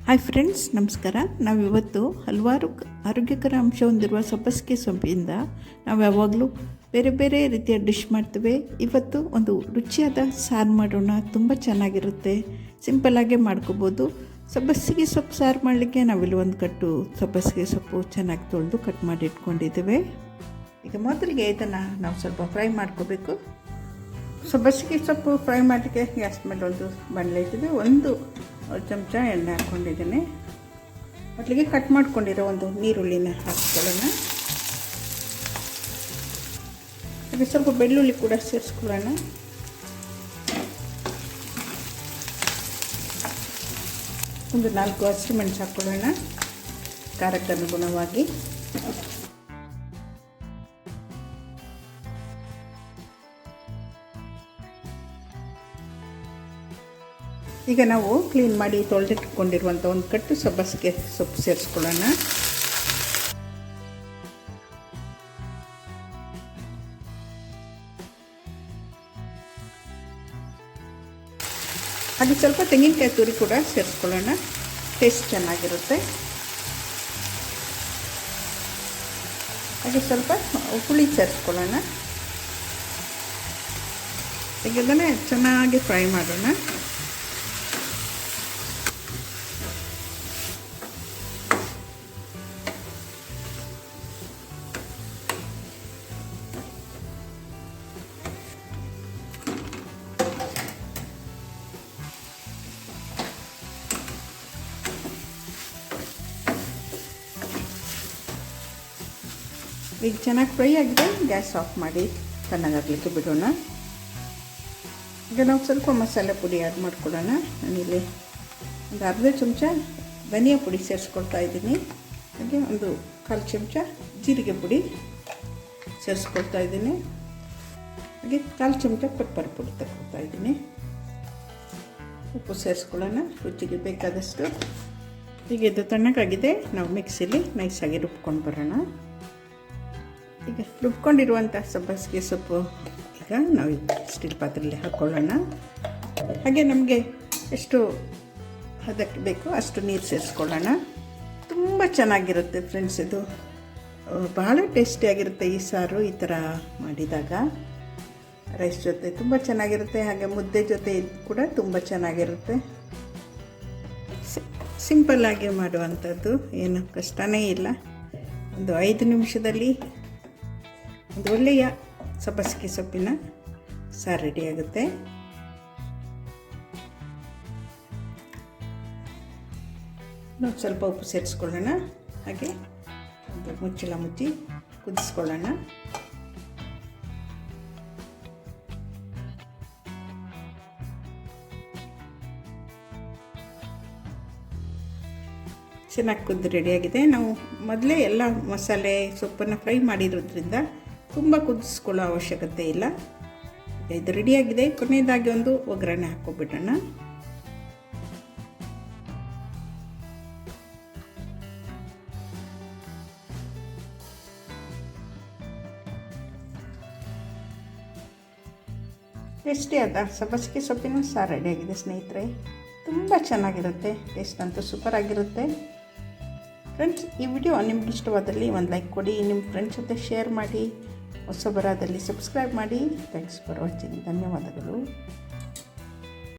Hi friends, ನಮಸ್ಕಾರ. ನಾವಿವತ್ತು ಹಲವಾರು ಆರೋಗ್ಯಕರ ಅಂಶ ಹೊಂದಿರುವ ಸಬ್ಬಸಿಗೆ ಸೊಪ್ಪಿಂದ ನಾವು ಯಾವಾಗಲೂ ಬೇರೆ ಬೇರೆ ರೀತಿಯ ಡಿಶ್ ಮಾಡ್ತೇವೆ. ಇವತ್ತು ಒಂದು ರುಚಿಯಾದ ಸಾರು ಮಾಡೋಣ. ತುಂಬ ಚೆನ್ನಾಗಿರುತ್ತೆ, ಸಿಂಪಲ್ಲಾಗೆ ಮಾಡ್ಕೋಬೋದು. ಸಬ್ಬಸಿಗೆ ಸೊಪ್ಪು ಸಾರು ಮಾಡಲಿಕ್ಕೆ ನಾವಿಲ್ಲಿ ಒಂದು ಕಟ್ಟು ಸಬ್ಬಸಿಗೆ ಸೊಪ್ಪು ಚೆನ್ನಾಗಿ ತೊಳೆದು ಕಟ್ ಮಾಡಿ ಇಟ್ಕೊಂಡಿದ್ದೇವೆ. ಈಗ ಮೊದಲಿಗೆ ಇದನ್ನು ನಾವು ಸ್ವಲ್ಪ ಫ್ರೈ ಮಾಡ್ಕೋಬೇಕು. ಸಬ್ಬಸಿಗೆ ಸೊಪ್ಪು ಫ್ರೈ ಮಾಡಲಿಕ್ಕೆ ಗ್ಯಾಸ್ ಮೇಲೆ ಒಂದು ಬಾಣಲೆ ಇಟ್ಟಿದ್ದೆ. ಒಂದು ಚಮಚ ಎಣ್ಣೆ ಹಾಕ್ಕೊಂಡಿದ್ದೇನೆ. ಮೊದಲಿಗೆ ಕಟ್ ಮಾಡ್ಕೊಂಡಿರೋ ಒಂದು ನೀರುಳ್ಳಿನ ಹಾಕ್ಕೊಳ್ಳೋಣ. ಹಾಗೆ ಸ್ವಲ್ಪ ಬೆಳ್ಳುಳ್ಳಿ ಕೂಡ ಸೇರಿಸ್ಕೊಳ್ಳೋಣ. ಒಂದು 4 ಹಸಿಮೆಣಸು ಹಾಕ್ಕೊಳ್ಳೋಣ ಖಾರಕ್ಕೆ ಅನುಗುಣವಾಗಿ. ಈಗ ನಾವು ಕ್ಲೀನ್ ಮಾಡಿ ತೊಳೆದಿಟ್ಕೊಂಡಿರುವಂಥ ಒಂದು ಕಟ್ಟು ಸಬ್ಬಸಿಗೆ ಸೊಪ್ಪು ಸೇರಿಸ್ಕೊಳ್ಳೋಣ. ಹಾಗೆ ಸ್ವಲ್ಪ ತೆಂಗಿನಕಾಯಿ ತುರಿ ಕೂಡ ಸೇರಿಸ್ಕೊಳ್ಳೋಣ, ಟೇಸ್ಟ್ ಚೆನ್ನಾಗಿರುತ್ತೆ. ಹಾಗೆ ಸ್ವಲ್ಪ ಹುಳಿ ಸೇರಿಸ್ಕೊಳ್ಳೋಣ. ಈಗ ಇದನ್ನೇ ಚೆನ್ನಾಗಿ ಫ್ರೈ ಮಾಡೋಣ. ಈಗ ಚೆನ್ನಾಗಿ ಫ್ರೈ ಆಗಿದೆ. ಗ್ಯಾಸ್ ಆಫ್ ಮಾಡಿ ತಣ್ಣಗಾಗಲಿಕ್ಕೆ ಬಿಡೋಣ. ಈಗ ನಾವು ಸ್ವಲ್ಪ ಮಸಾಲೆ ಪುಡಿ ಆ್ಯಡ್ ಮಾಡ್ಕೊಳ್ಳೋಣ. ನಾನಿಲ್ಲಿ ಒಂದು ಅರ್ಧ ಚಮಚ ಧನಿಯಾ ಪುಡಿ ಸೇರಿಸ್ಕೊಳ್ತಾ ಇದ್ದೀನಿ. ಹಾಗೆ ಒಂದು 1/4 ಚಮಚ ಜೀರಿಗೆ ಪುಡಿ ಸೇರಿಸ್ಕೊಳ್ತಾ ಇದ್ದೀನಿ. ಹಾಗೆ 1/4 ಚಮಚ ಪೆಪ್ಪರ್ ಪುಡಿ ತಗೊಳ್ತಾ ಇದ್ದೀನಿ. ಉಪ್ಪು ಸೇರಿಸ್ಕೊಳ್ಳೋಣ ರುಚಿಗೆ ಬೇಕಾದಷ್ಟು. ಈಗ ಇದು ತಣ್ಣಗಾಗಿದೆ. ನಾವು ಮಿಕ್ಸಿಲಿ ನೈಸಾಗಿ ರುಬ್ಕೊಂಡು ಬರೋಣ. ಈಗ ರುಬ್ಕೊಂಡಿರುವಂಥ ಸಬ್ಬಸಿಗೆ ಸೊಪ್ಪು ಈಗ ನಾವು ಸ್ಟೀಲ್ ಪಾತ್ರೆಯಲ್ಲಿ ಹಾಕ್ಕೊಳ್ಳೋಣ. ಹಾಗೆ ನಮಗೆ ಎಷ್ಟು ಅದಕ್ಕೆ ಬೇಕು ಅಷ್ಟು ನೀರು ಸೇರಿಸ್ಕೊಳ್ಳೋಣ. ತುಂಬ ಚೆನ್ನಾಗಿರುತ್ತೆ ಫ್ರೆಂಡ್ಸ್, ಇದು ಬಹಳ ಟೇಸ್ಟಿಯಾಗಿರುತ್ತೆ ಈ ಸಾರು. ಈ ಥರ ಮಾಡಿದಾಗ ರೈಸ್ ಜೊತೆ ತುಂಬ ಚೆನ್ನಾಗಿರುತ್ತೆ. ಹಾಗೆ ಮುದ್ದೆ ಜೊತೆ ಕೂಡ ತುಂಬ ಚೆನ್ನಾಗಿರುತ್ತೆ. ಸಿಂಪಲ್ಲಾಗಿ ಮಾಡುವಂಥದ್ದು, ಏನು ಕಷ್ಟನೇ ಇಲ್ಲ. ಒಂದು 5 ನಿಮಿಷದಲ್ಲಿ ಒಂದು ಒಳ್ಳೆಯ ಸಬ್ಬಸಿಗೆ ಸೊಪ್ಪಿನ ಸಾರು ರೆಡಿಯಾಗುತ್ತೆ. ನಾವು ಸ್ವಲ್ಪ ಉಪ್ಪು ಸೇರಿಸ್ಕೊಳ್ಳೋಣ. ಹಾಗೆ ಒಂದು ಮುಚ್ಚಳ ಮುಚ್ಚಿ ಕುದಿಸ್ಕೊಳ್ಳೋಣ. ಚೆನ್ನಾಗಿ ಕುದ್ದು ರೆಡಿಯಾಗಿದೆ. ನಾವು ಮೊದಲೇ ಎಲ್ಲ ಮಸಾಲೆ ಸೊಪ್ಪನ್ನು ಫ್ರೈ ಮಾಡಿರೋದ್ರಿಂದ ತುಂಬ ಕುದಿಸ್ಕೊಳ್ಳೋ ಅವಶ್ಯಕತೆ ಇಲ್ಲ. ಇದು ರೆಡಿಯಾಗಿದೆ. ಕೊನೆಯದಾಗಿ ಒಂದು ಒಗ್ಗರಣೆ ಹಾಕ್ಕೊಬಿಡೋಣ. ಟೇಸ್ಟಿಯಾದ ಸಬ್ಬಸಿಗೆ ಸೊಪ್ಪಿನ ಸಾರು ರೆಡಿಯಾಗಿದೆ ಸ್ನೇಹಿತರೆ. ತುಂಬ ಚೆನ್ನಾಗಿರುತ್ತೆ, ಟೇಸ್ಟ್ ಅಂತೂ ಸೂಪರ್ ಆಗಿರುತ್ತೆ. ಫ್ರೆಂಡ್ಸ್, ಈ ವಿಡಿಯೋ ನಿಮ್ಗೆ ಇಷ್ಟವಾದಲ್ಲಿ ಒಂದು ಲೈಕ್ ಕೊಡಿ, ನಿಮ್ಮ ಫ್ರೆಂಡ್ಸ್ ಜೊತೆ ಶೇರ್ ಮಾಡಿ, ಹೊಸಬರಾದಲ್ಲಿ ಸಬ್ಸ್ಕ್ರೈಬ್ ಮಾಡಿ. Thanks for watching. ಧನ್ಯವಾದಗಳು.